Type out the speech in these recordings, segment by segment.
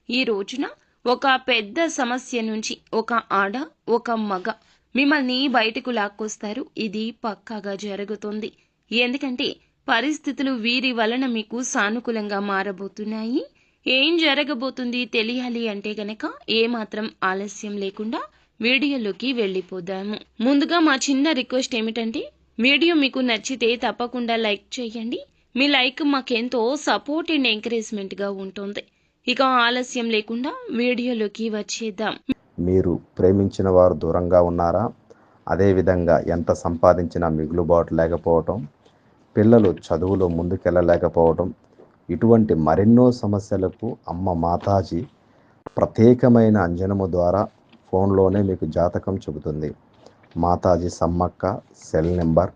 ఈ రోజున ఒక పెద్ద సమస్య నుంచి ఒక ఆడ ఒక మగ మిమ్మల్ని బయటకు లాక్కొస్తారు. ఇది పక్కాగా జరుగుతుంది. ఎందుకంటే పరిస్థితులు వీరి వలన మీకు సానుకూలంగా మారబోతున్నాయి. ఏం జరగబోతుంది తెలియాలి అంటే గనక ఏమాత్రం ఆలస్యం లేకుండా వీడియోలోకి వెళ్ళిపోదాము. ముందుగా మా చిన్న రిక్వెస్ట్ ఏమిటంటే వీడియో మీకు నచ్చితే తప్పకుండా లైక్ చేయండి. మీ లైక్ మాకెంతో సపోర్ట్ అండ్ ఎంకరేజ్మెంట్ గా ఉంటుంది. ఇక ఆలస్యం లేకుండా వీడియోలోకి వచ్చేద్దాం. మీరు ప్రేమించిన వారు దూరంగా ఉన్నారా? అదేవిధంగా ఎంత సంపాదించినా మిగులుబాటు లేకపోవటం, పిల్లలు చదువులో ముందుకెళ్ళలేకపోవటం, ఇటువంటి మరెన్నో సమస్యలకు అమ్మ మాతాజీ ప్రత్యేకమైన అంజనము ద్వారా ఫోన్లోనే మీకు జాతకం చెబుతుంది. Mataji Sammakka cell number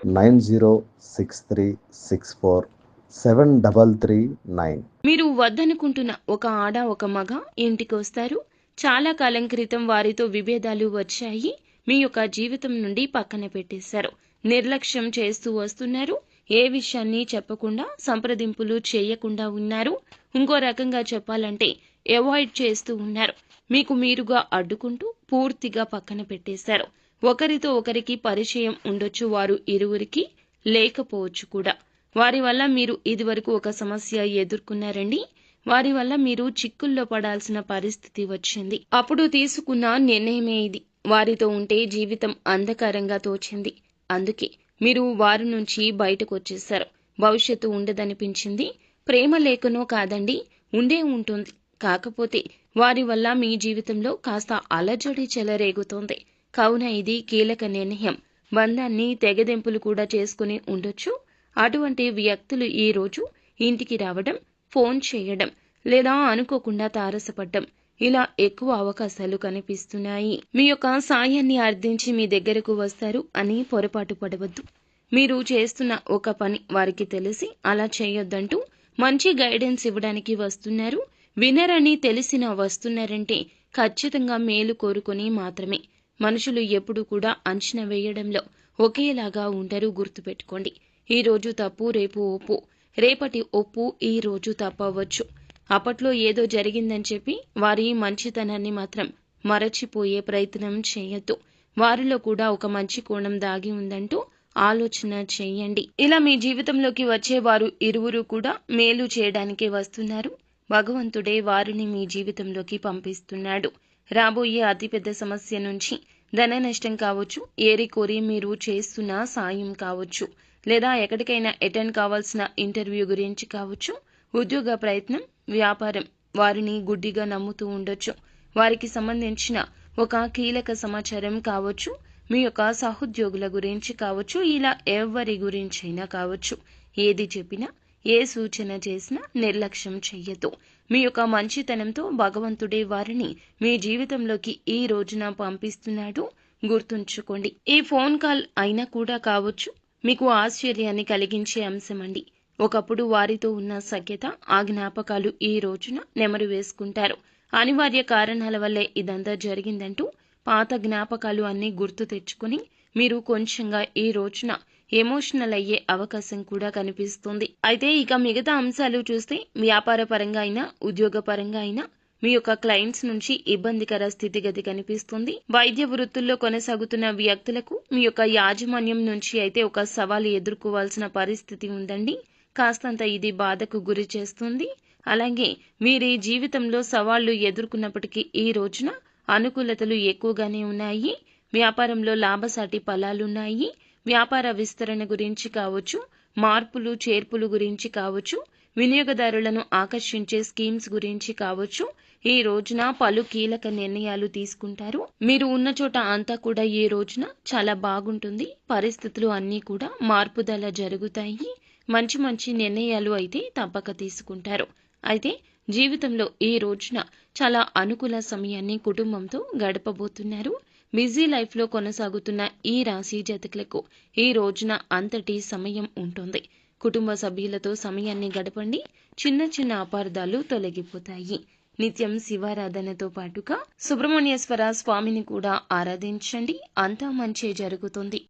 9063647339. మీరు వద్దనుకుంటున్న ఒక ఆడ ఒక మగ ఇంటికి వస్తారు. చాలా కాలం క్రితం వారితో విభేదాలు వచ్చాయి. మీ యొక్క జీవితం నుండి పక్కన పెట్టేశారు. నిర్లక్ష్యం చేస్తూ వస్తున్నారు. ఏ విషయాన్ని చెప్పకుండా సంప్రదింపులు చేయకుండా ఉన్నారు. ఇంకో రకంగా చెప్పాలంటే అవాయిడ్ చేస్తూ ఉన్నారు. మీకు మీరుగా అడ్డుకుంటూ పూర్తిగా పక్కన పెట్టేశారు. ఒకరితో ఒకరికి పరిచయం ఉండొచ్చు, వారు ఇరువురికి లేకపోవచ్చు కూడా. వారి వల్ల మీరు ఇదివరకు ఒక సమస్య ఎదుర్కొన్నారండి. వారి వల్ల మీరు చిక్కుల్లో పడాల్సిన పరిస్థితి వచ్చింది. అప్పుడు తీసుకున్న నిర్ణయమే ఇది. వారితో ఉంటే జీవితం అంధకారంగా తోచింది. అందుకే మీరు వారి నుంచి బయటకు వచ్చేశారు. భవిష్యత్తు ఉండదనిపించింది. ప్రేమ లేకనో కాదండి, ఉండే ఉంటుంది. కాకపోతే వారి వల్ల మీ జీవితంలో కాస్త అలజడి చెలరేగుతోంది. కావున ఇది కీలక నిర్ణయం. బంధాన్ని తెగదెంపులు కూడా చేసుకుని ఉండొచ్చు. అటువంటి వ్యక్తులు ఈ రోజు ఇంటికి రావడం, ఫోన్ చేయడం లేదా అనుకోకుండా తారసపడ్డం, ఇలా ఎక్కువ అవకాశాలు కనిపిస్తున్నాయి. మీ యొక్క సాయాన్ని అర్థించి మీ దగ్గరకు వస్తారు అని పొరపాటు పడవద్దు. మీరు చేస్తున్న ఒక పని వారికి తెలిసి అలా చేయొద్దంటూ మంచి గైడెన్స్ ఇవ్వడానికి వస్తున్నారు. వినరని తెలిసిన వస్తున్నారంటే ఖచ్చితంగా మేలు కోరుకొని మాత్రమే. మనుషులు ఎప్పుడు కూడా అంచనా వేయడంలో ఒకేలాగా ఉండరు, గుర్తుపెట్టుకోండి. ఈ రోజు తప్పు రేపు ఒప్పు, రేపటి ఒప్పు ఈ రోజు తప్పవచ్చు. అప్పట్లో ఏదో జరిగిందని చెప్పి వారి మంచితనాన్ని మాత్రం మరచిపోయే ప్రయత్నం చేయొద్దు. వారిలో కూడా ఒక మంచి కోణం దాగి ఉందంటూ ఆలోచన చేయండి. ఇలా మీ జీవితంలోకి వచ్చే వారు ఇరువురు కూడా మేలు చేయడానికే వస్తున్నారు. భగవంతుడే వారిని మీ జీవితంలోకి పంపిస్తున్నాడు. రాబోయే అతిపెద్ద సమస్య నుంచి ధన నష్టం కావచ్చు, ఏరి కోరి మీరు చేస్తున్న సాయం కావచ్చు, లేదా ఎక్కడికైనా అటెండ్ కావాల్సిన ఇంటర్వ్యూ గురించి కావచ్చు, ఉద్యోగ ప్రయత్నం, వ్యాపారం, వారిని గుడ్డిగా నమ్ముతూ ఉండొచ్చు. వారికి సంబంధించిన ఒక కీలక సమాచారం కావచ్చు, మీ యొక్క సహోద్యోగుల గురించి కావచ్చు, ఇలా ఎవరి గురించైనా కావచ్చు. ఏది చెప్పినా, ఏ సూచన చేసినా నిర్లక్ష్యం చెయ్యొద్దు. మీ యొక్క మంచితనంతో భగవంతుడే వారిని మీ జీవితంలోకి ఈ రోజున పంపిస్తున్నాడు, గుర్తుంచుకోండి. ఈ ఫోన్ కాల్ అయినా కూడా కావచ్చు మీకు ఆశ్చర్యాన్ని కలిగించే అంశమండి. ఒకప్పుడు వారితో ఉన్న సఖ్యత, ఆ జ్ఞాపకాలు ఈ రోజున నెమరు వేసుకుంటారు. అనివార్య కారణాల వల్లే ఇదంతా జరిగిందంటూ పాత జ్ఞాపకాలు అన్నీ గుర్తు తెచ్చుకుని మీరు కొంచెంగా ఈ రోజున ఎమోషనల్ అయ్యే అవకాశం కూడా కనిపిస్తుంది. అయితే ఇక మిగతా అంశాలు చూస్తే వ్యాపార పరంగా అయినా, ఉద్యోగ పరంగా అయినా మీ యొక్క క్లయింట్స్ నుంచి ఇబ్బందికర స్థితిగతి కనిపిస్తుంది. వైద్య వృత్తుల్లో కొనసాగుతున్న వ్యక్తులకు మీ యొక్క యాజమాన్యం నుంచి అయితే ఒక సవాలు ఎదుర్కోవాల్సిన పరిస్థితి ఉందండి. కాస్తంత ఇది బాధకు గురి చేస్తుంది. అలాగే వీరి జీవితంలో సవాళ్లు ఎదుర్కొన్నప్పటికీ ఈ రోజున అనుకూలతలు ఎక్కువగానే ఉన్నాయి. వ్యాపారంలో లాభసాటి ఫలాలున్నాయి. వ్యాపార విస్తరణ గురించి కావచ్చు, మార్పులు చేర్పులు గురించి కావచ్చు, వినియోగదారులను ఆకర్షించే స్కీమ్స్ గురించి కావచ్చు, ఈ రోజున పలు కీలక నిర్ణయాలు తీసుకుంటారు. మీరు ఉన్న చోట అంతా కూడా ఈ రోజున చాలా బాగుంటుంది. పరిస్థితులు అన్నీ కూడా మార్పుదల జరుగుతాయి. మంచి మంచి నిర్ణయాలు అయితే తప్పక తీసుకుంటారు. అయితే జీవితంలో ఈ రోజున చాలా అనుకూల సమయాన్ని కుటుంబంతో గడపబోతున్నారు. బిజీ లైఫ్లో కొనసాగుతున్న ఈ రాశి జాతకులకు ఈ రోజున అంతటి సమయం ఉంటుంది. కుటుంబ సభ్యులతో సమయాన్ని గడపండి. చిన్న చిన్న అపార్థాలు తొలగిపోతాయి. నిత్యం శివారాధనతో పాటుగా సుబ్రహ్మణ్యేశ్వర స్వామిని కూడా ఆరాధించండి. అంతా మంచి జరుగుతుంది.